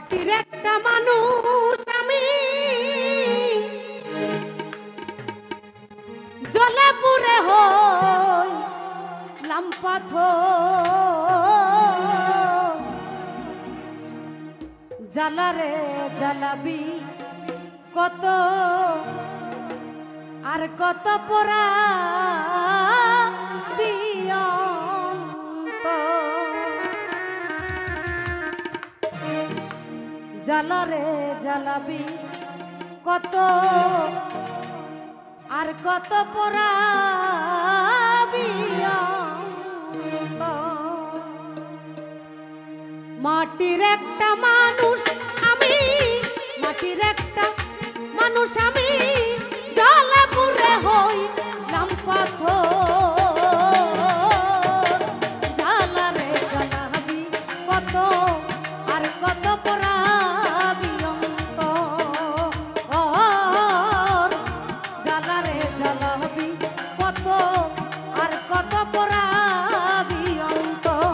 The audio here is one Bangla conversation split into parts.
মাটির একটা মানুষ আমি, জলে পুরে হইলাম পাথর। জ্বালারে জ্বালাবি কত আর কত পোড়াবি জ্বালারে জ্বালাবি কত আর কত পোড়াবি। মাটির একটা মানুষ আমি, মাটির একটা মানুষ আমি, জলে পুরে হইলাম পাথর। জ্বালারে জ্বালাবি কত আর কত পোড়াবি অন্তর। জ্বালারে জ্বালাবি কত আর কত পোড়াবি অন্তর।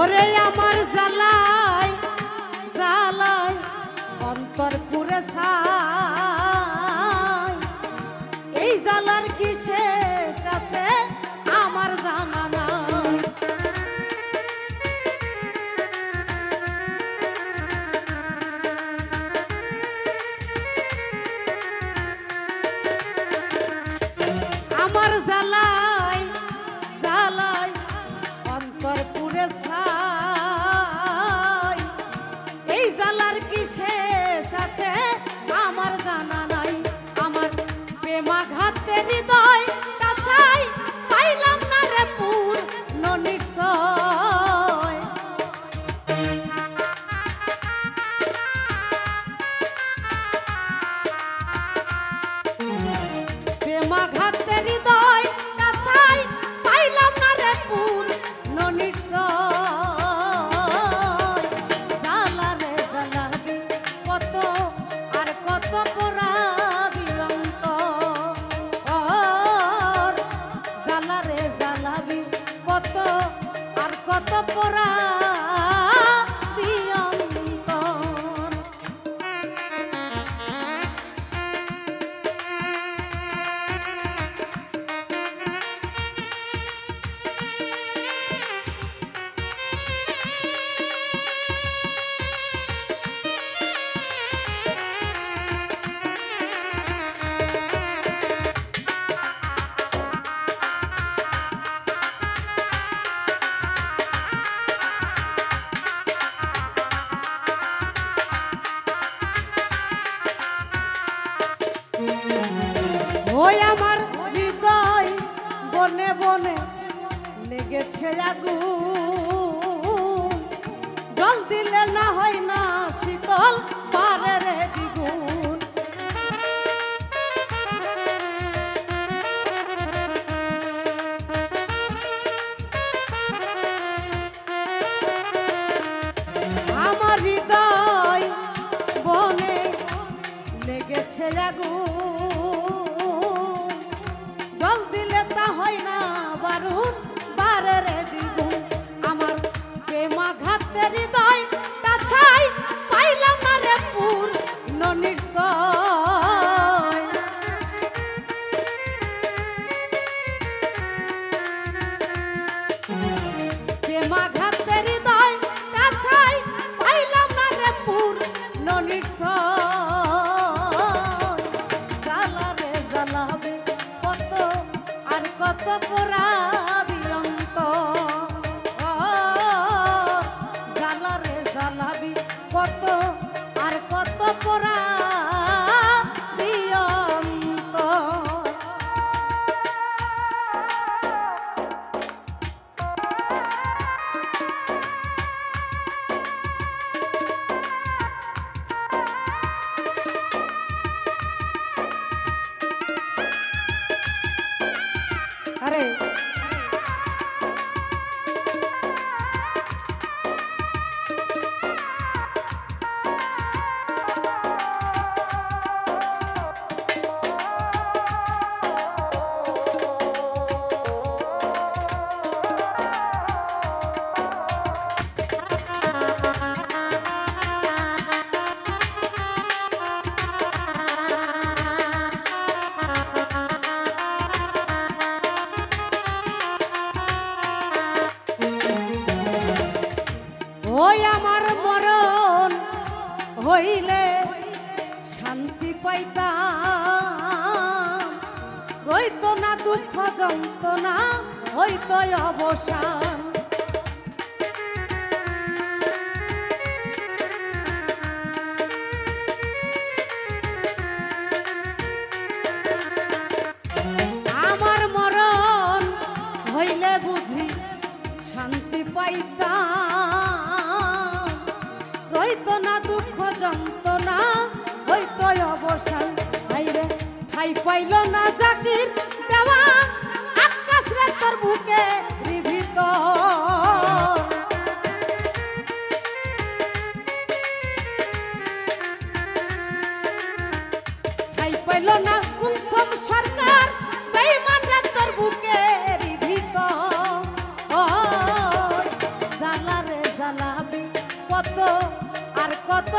ওরে আমার জ্বালায় জ্বালায় অন্তর পুরে ছাই, এই জ্বালার কি শেষ আছে আমার জানা নাই। আমার জ্বালায় জ্বালায় অন্তর পুরে ছাই, এই জ্বালার কি শেষ আছে আমার জানা নাই। আমার প্রেমাঘাতে হৃদয় কাছাই পাইলাম না রে পূর্ণ নিশ্চয়। প্রেমাঘাতে হৃদয় কাছাই পাইলাম না রে পূর্ণ নিশ্চয়। জ্বালারে জ্বালাবি কত আর কত পোড়াবি অন্তর। জ্বালারে জ্বালাবি কত আর কত পোড়াবি অন্তর। ওই আমার হৃদয় বনে বনে লেগেছে আগুন, জল দিলে না হয় না শীতল পারে রে দ্বিগুণ। আমার হৃদয় বনে লেগেছে আগুন, জল দিলে তা হয় না বারুন বারে রে দ্বিগুণ। আমার প্রেমাঘাতে হৃদয় কাছাই পাইলাম না রে পূর্ণ নিশ্চয়। প্রেমাঘাতে হৃদয় কাছাই পাইলাম না রে পূর্ণ নিশ্চয়। জ্বালারে জ্বালাবে কত আর কত পোড়াবি অন্তর। জ্বালারে জ্বালাবি কত আর কত পোড়াবি অন্তর। ওই আমার মরণ হইলে শান্তি পাইতাম, রইতো না দুঃখ যন্ত্রণা, হইতো অবসান। আমার মরণ হইলে বুঝি শান্তি পাইতাম, রইতো না দুঃখ যন্ত্রণা, হইতো অবসান। হাইরে ঠাই পাইল না জাকির দেওয়া আকাশ রে তোর বুকে ভিতর, ঠাই পাইল না কুলসম সরকার বেঈমান রে তোর বুকে ভিতর। জ্বালা রে জ্বালাবি কত আর কত